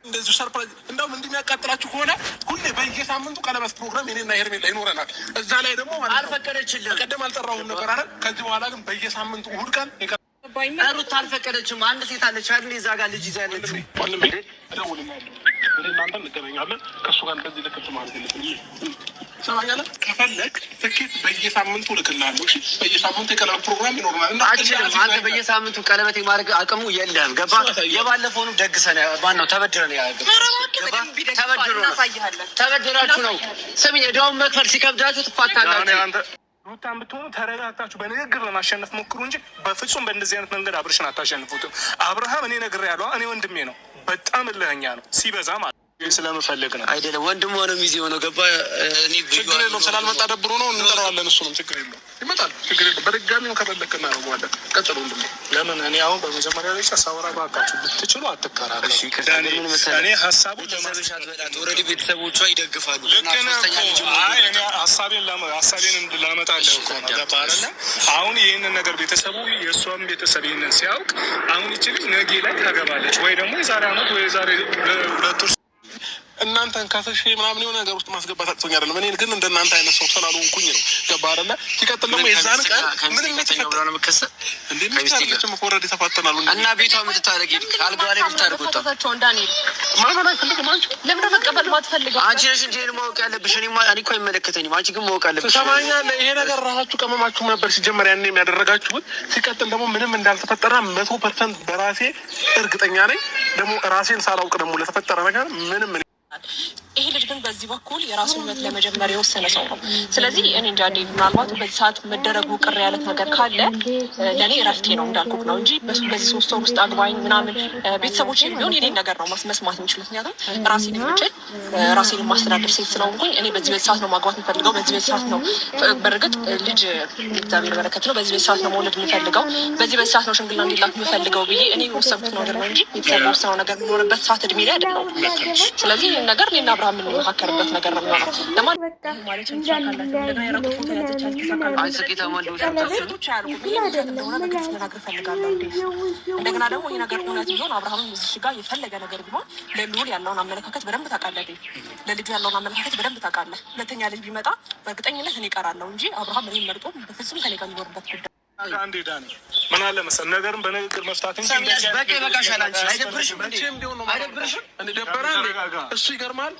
እንደዚህ ሰርፕራይዝ እንደውም እንደሚያቃጥላችሁ ከሆነ ሁሌ በየሳምንቱ ቀለበት ፕሮግራም እኔና ሄርሜላ ይኖረናል። እዛ ላይ ደግሞ አልፈቀደችልም። ቀደም አልጠራሁም ነበር አይደል? ከዚህ በኋላ ግን በየሳምንቱ እሑድ ቀን ሩት አልፈቀደችም። አንድ ሴት አለች አይደል? እዛ ጋር ልጅ ይዛ ያለችው ወንድም እደውልልሃለሁ። እናንተ እንገናኛለን። ከእሱ ጋር እንደዚህ ልክት ማለት የለብኝም። ሰማኛለህ? ከፈለግ ትኬት በየሳምንቱ ልክልሃለሁ። እሺ? በየሳምንቱ የቀለበት ፕሮግራም ይኖርናል። አንተ በየሳምንቱ ቀለበት የማድረግ አቅሙ የለህም። ገባህ? የባለፈውንም ደግሰን ማነው ተበድረን ተበድራችሁ ነው። ስሚኝ፣ ዕዳውን መክፈል ሲከብዳችሁ ትፋታላችሁ። ሩታን ብትሆኑ ተረጋግታችሁ በንግግር ለማሸነፍ ሞክሩ እንጂ በፍጹም በእንደዚህ አይነት መንገድ አብርሽን አታሸንፉትም። አብርሃም እኔ ነግሬሃለሁ፣ እኔ ወንድሜ ነው። በጣም እልኸኛ ነው ሲበዛ ማለት ስለምፈልግ ነው። አይደለም ወንድም ሆነ ሚዜ ሆነ ገባ። ችግር የለውም ስላልመጣ ደብሮ ነው እንጠራዋለን። እሱንም ችግር የለውም ይመጣል። ችግር የለውም በድጋሚ ከፈለክ እናደርገዋለን። ቀጥሎ ወንድሜ ለምን እኔ አሁን በመጀመሪያ ላይ ሳወራ ባካችሁ ብትችሉ አትከራከሩ። እኔ ሀሳቡ ለማዘሻት በላት ኦልሬዲ ቤተሰቦቿ ይደግፋሉ። ሀሳቤን ላመጣለሁ እኮ ነው ገባ አይደለ? አሁን ይህንን ነገር ቤተሰቡ የእሷም ቤተሰብ ይህንን ሲያውቅ አሁን ይችል ነገ ላይ ታገባለች ወይ ደግሞ የዛሬ አመት ወይ የዛሬ 2 ወር እናንተን ከፍሽ ምናምን የሆነ ነገር ውስጥ ማስገባት አጥቶኝ አይደለም። እኔ ግን እንደናንተ አይነት ሰው ስላልሆንኩኝ ነው ገባ አይደለ? ሲቀጥል ደግሞ የዛን ቀን ምንም የተፈጠረ ነው መከሰ እንዴ ሚስታችን መቆረድ ተፋተናል እና ቤቷ ምን ታደርጊ? አልጋው ላይ ብታደርጉት ታታቸው እንዳንል ማማና ፈልግ ማንቺ ለምን መቀበል ማትፈልገው አንቺ ነሽ እንጂ ማወቅ ያለብሽ። እኔ እኮ አይመለከተኝም። አንቺ ግን ማወቅ ያለብሽ ሰማኛለህ። ይሄ ነገር ራሳችሁ ቀመማችሁ ነበር ሲጀመር ያኔ የሚያደረጋችሁት። ሲቀጥል ደግሞ ምንም እንዳልተፈጠረ 100% በራሴ እርግጠኛ ነኝ። ደግሞ ራሴን ሳላውቅ ደግሞ ለተፈጠረ ነገር ምንም ይሄ ልጅ ግን በዚህ በኩል የራሱን ህይወት ለመጀመር የወሰነ ሰው ነው። ስለዚህ እኔ እንጃ እንዴ ምናልባት በዚህ ሰዓት መደረጉ ቅር ያለት ነገር ካለ ለእኔ እረፍቴ ነው እንዳልኩት ነው እንጂ በዚህ 3 ወር ውስጥ አግባኝ ምናምን ቤተሰቦች ቢሆን የኔን ነገር ነው መስማት የሚችል። ምክንያቱም ራሴን የምችል ራሴን የማስተዳደር ሴት ስለሆንኩኝ እኔ በዚህ ሰዓት ነው ማግባት የምፈልገው፣ በዚህ ሰዓት ነው በእርግጥ ልጅ እግዚአብሔር በረከት ነው፣ በዚህ ሰዓት ነው መውለድ የምፈልገው፣ በዚህ ሰዓት ነው ሽምግልና እንዲላክ የምፈልገው ብዬ እኔ የወሰንኩት ነገር ነው እንጂ ቤተሰብ የወሰነው ነገር የሚኖርበት ሰዓት እድሜ ላይ አይደለም። ስለዚህ ይህን ነገር እኔና አብርሃም የምንመካከርበት ነገር ነው የሚሆነው። እንደገና ደግሞ ይህ ነገር እውነት ቢሆን አብርሃምም እዚህ ጋር የፈለገ ነገር ቢሆን ለልዑል ያለውን አመለካከት በደንብ ታውቃለህ፣ ለልጁ ያለውን አመለካከት በደንብ ታውቃለህ። ሁለተኛ ልጅ ቢመጣ በእርግጠኝነት እኔ እቀራለሁ እንጂ አብርሃም እኔን መርጦ በፍጹም ከኔ ጋር የሚኖርበት ጉዳይ አንዴ ዳኒ ምን አለ መሰለህ ነገርን በንግግር መፍታት እንጂ በቃ ይበቃሻል። አንቺ አይደብርሽም? እንዴም ቢሆን ነው አይደብርሽም? እንዴ ደበረ እንዴ? እሱ ይገርማል።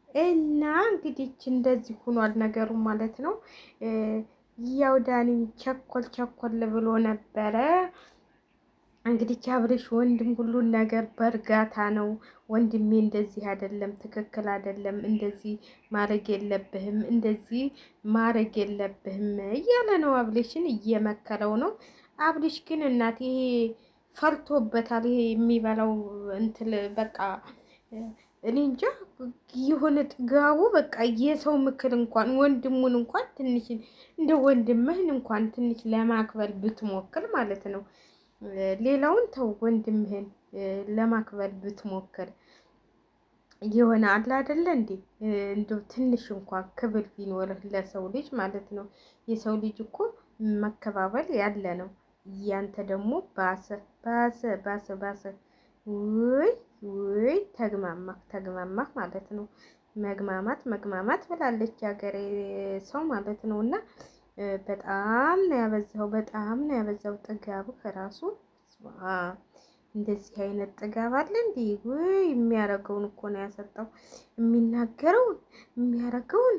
እና እንግዲህ እንደዚህ ሆኗል ነገሩ ማለት ነው። ያው ዳኒ ቸኮል ብሎ ነበረ እንግዲህ አብርሽ ወንድም ሁሉን ነገር በእርጋታ ነው ወንድሜ፣ እንደዚህ አይደለም፣ ትክክል አይደለም፣ እንደዚህ ማድረግ የለብህም፣ እንደዚህ ማድረግ የለብህም እያለ ነው አብርሽን እየመከረው ነው። አብርሽ ግን እናቴ ፈርቶበታል። ይሄ የሚበላው እንትን በቃ እኔ እንጃ የሆነ ጥጋቡ በቃ የሰው ምክር እንኳን ወንድሙን እንኳን ትንሽ እንደ ወንድምህን እንኳን ትንሽ ለማክበር ብትሞክር ማለት ነው። ሌላውን ተው፣ ወንድምህን ለማክበር ብትሞክር የሆነ አለ አይደለ እንዴ? እንደው ትንሽ እንኳን ክብር ቢኖርህ ለሰው ልጅ ማለት ነው። የሰው ልጅ እኮ መከባበል ያለ ነው። ያንተ ደግሞ ባሰ ውይ ተግማማህ ማለት ነው። መግማማት ብላለች ሀገሬ ሰው ማለት ነው። እና በጣም ነው ያበዛው ጥጋቡ ከራሱ እንደዚህ አይነት ጥጋብ አለ እንዴ? ውይ የሚያረገውን እኮ ነው ያሰጣው። የሚናገረውን የሚያረገውን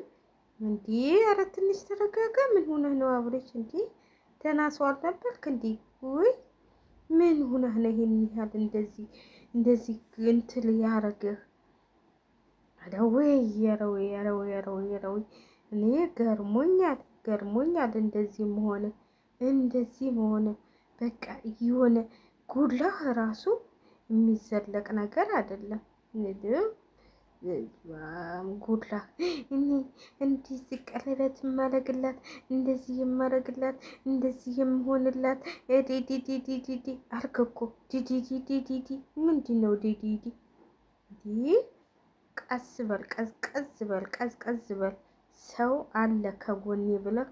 እንዴ! ኧረ ትንሽ ተረጋጋ። ምን ሆነህ ነው አብርሽ? እንዴ ደህና ሰው አልነበርክ እንዴ? ውይ ምን ሆነህ ነው ይሄን ያህል እንደዚህ እንትን ያረገህ? አረወይ እኔ ገርሞኛል እንደዚህ መሆን በቃ የሆነ ጉላህ ራሱ የሚዘለቅ ነገር አይደለም። ጉላህ እንደዚህ ቀለበት ማረግላት እንደዚህ የማረግላት እንደዚህ የምሆንላት ዲዲዲዲዲ አልከኮ ዲዲዲዲዲ ምንድነው ዲዲዲ? ቀስ በል ሰው አለ ከጎኔ ብለህ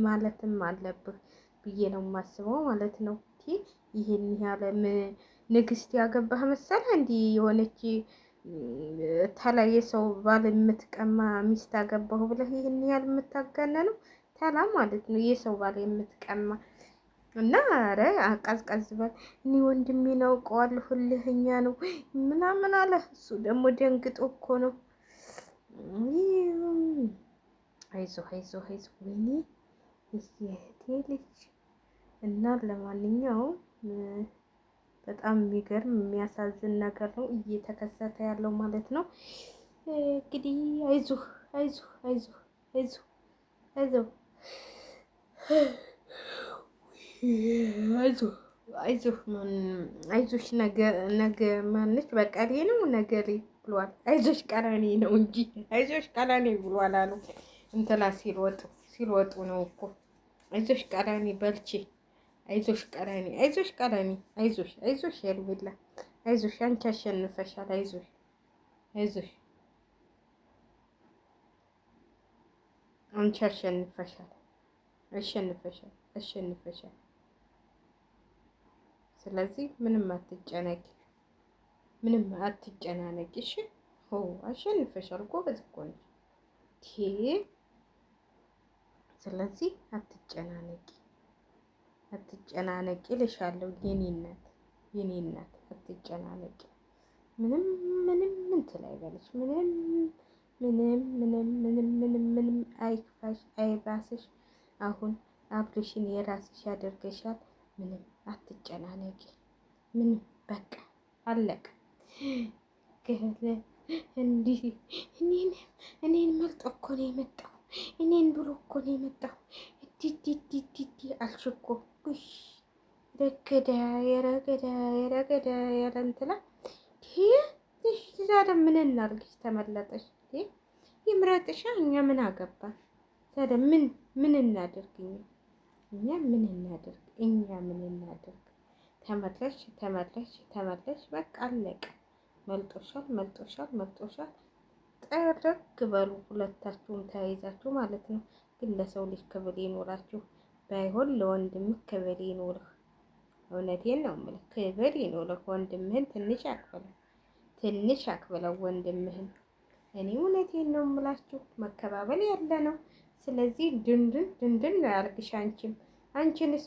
ማለትም አለብህ ብዬ ነው የማስበው ማለት ነው። ይሄን ያለ ንግስት ያገባህ መሰለህ እንዲህ የሆነች ተላይ የሰው ባል የምትቀማ ሚስት አገባሁ ብለህ ይሄን ያህል የምታጋነነው ተላ ማለት ነው። የሰው ባል የምትቀማ እና ኧረ አቀዝቀዝ በል። እኔ ወንድሜን አውቀዋለሁ እልህኛ ነው ምናምን አለ። እሱ ደግሞ ደንግጦ እኮ ነው። አይዞህ አይዞህ አይዞህ ወይኔ የእህቴ ልጅ እና ለማንኛውም በጣም የሚገርም የሚያሳዝን ነገር ነው እየተከሰተ ያለው ማለት ነው። እንግዲህ አይዞህ አይዞህ አይዞህ አይዞህ አይዞህ አይዞህ አይዞህ አይዞሽ ነገ ማነች በቀሌ ነው ነገሬ ብሏል። አይዞሽ ቀለኔ ነው እንጂ አይዞሽ ቀለኔ ብሏል አሉ እንትና ሲልወጡ ነው እኮ አይዞሽ ቀለኔ በልቼ አይዞሽ ቀለኔ አይዞሽ ቀለኔ አይዞሽ አይዞሽ ሄርሜላ አይዞሽ አንቺ አሸንፈሻል። አይዞሽ አይዞሽ አንቺ አሸንፈሻል አሸንፈሻል አሸንፈሻል። ስለዚህ ምንም አትጨነቂ፣ ምንም አትጨናነቂ። እሺ ሆ አሸንፈሻል። ጎበዝ እኮ ነሽ። ስለዚህ አትጨናነቂ፣ አትጨናነቂ ልሻለሁ። የኔ እናት አትጨናነቂ። ምንም ምንም እንትን አይበልሽ። ምንም ምንም ምንም ምንም ምንም ምንም አይክፋሽ፣ አይባስሽ። አሁን አብርሽን የራስሽ ያደርገሻል። ምንም አትጨናነቂ። ምንም በቃ አለቀ። እንዲህ እኔን መልጦ እኮ ነው የመጣው። እኔን ብሎ እኮ ነው የመጣው። ዲዲዲዲዲ አልሽ እኮ ጉሽ ረገዳ የረገዳ የረገዳ ያለ እንትላ ዛሬ ምን እናርግሽ? ተመለጠሽ ይምረጥሻ። እኛ ምን አገባን ታዲያ? ምን እናድርግ? እኛ ምን እናድርግ? እኛ ምን እናድርግ? ተመለሽ ተመለሽ ተመለሽ። በቃ አለቀ። መልጦሻል መልጦሻል መልጦሻል። ጠረግ በሉ ሁለታችሁም ተያይዛችሁ ማለት ነው። ግን ለሰው ልጅ ክብር ይኖራችሁ። ባይሆን ለወንድምህ ክብር ይኖርህ። እውነቴን ነው የምልህ፣ ክብር ይኖርህ። ወንድምህን ትንሽ አክብለው ወንድምህን። እኔ እውነቴን ነው የምላችሁ፣ መከባበል ያለ ነው። ስለዚህ ድንድን ነው ያልክሽ። አንቺንስ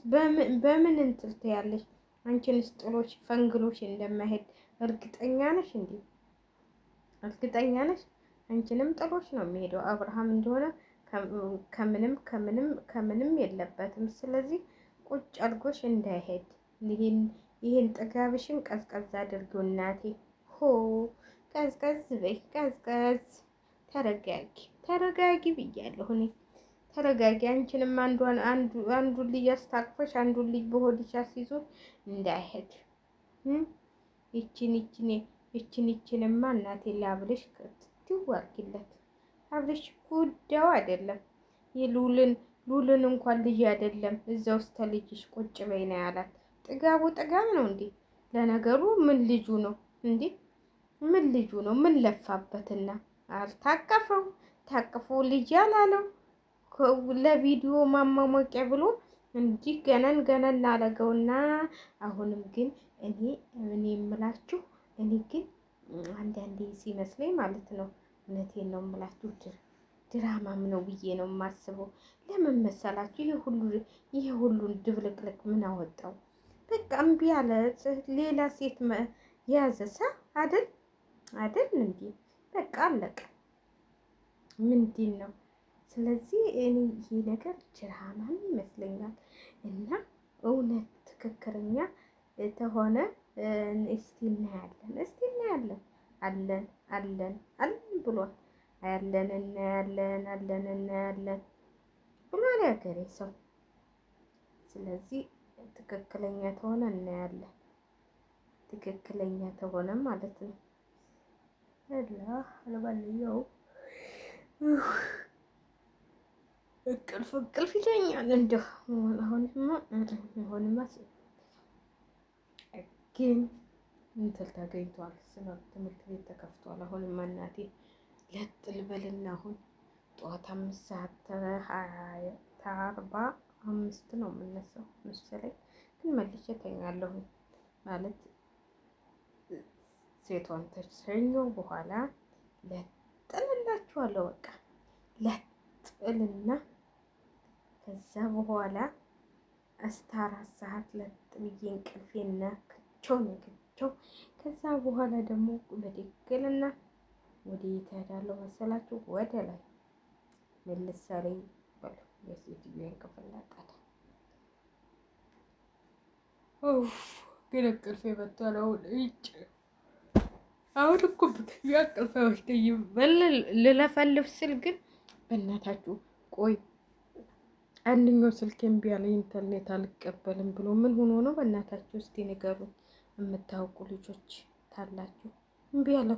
በምን እንትል ትያለሽ? አንቺንስ ጥሎሽ ፈንግሎሽ እንደማይሄድ እርግጠኛ ነሽ እንዴ? እርግጠኛ ነሽ? አንቺንም ጥሎሽ ነው የሚሄደው። አብርሃም እንደሆነ ከምንም የለበትም። ስለዚህ ቁጭ አድርጎሽ እንዳይሄድ ይህን ጥጋብሽን ቀዝቀዝ አድርጊው እናቴ። ሆ ቀዝቀዝ በይ፣ ቀዝቀዝ። ተረጋጊ ብያለሁ እኔ። ተረጋጊ። አንቺንም አንዱን ልጅ አስታቅፈሽ አንዱን ልጅ በሆድሽ አስይዞ እንዳይሄድ። ይችንማ እናቴ ላብልሽ ትዋርኪለት። አብልሽ ጉዳዩ አይደለም። ሉልን እንኳን ልጅ አይደለም እዛ ውስጥ ልጅሽ ቁጭ በይ ነው ያላት። ጥጋቡ ጥጋብ ነው እንዴ? ለነገሩ ምን ልጁ ነው እንዴ? ምን ልጁ ነው? ምን ለፋበትና አልታቀፈው? ታቅፎ ልጅ አላለው። ለቪዲዮ ማማሞቂያ ብሎ እንዲህ ገነን አለገውና አሁንም ግን እኔ የምላችሁ እኔ ግን አንዳንዴ ሲመስለኝ ማለት ነው፣ እውነቴን ነው የምላችሁ ድራማም ነው ብዬ ነው የማስበው። ለምን መሰላችሁ? ይሄ ሁሉን ድብልቅልቅ ምን አወጣው? በቃ እምቢ አለ። ሌላ ሴት ያዘሳ አይደል እንዴ? በቃ አለቀ። ምንድን ነው? ስለዚህ እኔ ይሄ ነገር ድራማም ይመስለኛል እና እውነት ትክክለኛ ተሆነ እስቲ እናያለን። አለን ብሏል። እናያለን ብሏል ያገሬ ሰው። ስለዚህ ትክክለኛ ተሆነ እናያለን። ትክክለኛ ተሆነ ማለት ነው። ለማንኛውም እንቅልፍ ይለኛል። እንደው አሁንማ ግን እንትን ተገኝቷል። ትምህርት ቤት ተከፍቷል። አሁንማ እናቴ ለጥልበልና አሁን ጠዋት 5:45 ነው የምነሳው መሰለኝ። ግን መልሼ ተኛለሁ ማለት ሴቷን ተሰኞ በኋላ ለጥልላችኋለሁ። በቃ ለጥልና ከዛ በኋላ እስከ 4 ሰዓት ለጥ ብዬ እንቅልፌን ነክቸው። ከዛ በኋላ ደግሞ በድግልና ወደ የት እሄዳለሁ መሰላችሁ? ወደ ላይ መልሰሬ በሉ የሴትዮን ክፍል ላጣዳ። ግን እንቅልፌ መጥቷል። አሁን እኮ እንቅልፌ ወስደኝም ልለፈልፍ ስል ግን በእናታችሁ ቆይ አንደኛው ስልክ እምቢ አለ፣ ኢንተርኔት አልቀበልም ብሎ ምን ሆኖ ነው? በእናታችሁ እስቲ ንገሩኝ፣ የምታውቁ ልጆች ካላችሁ። እምቢ አለ።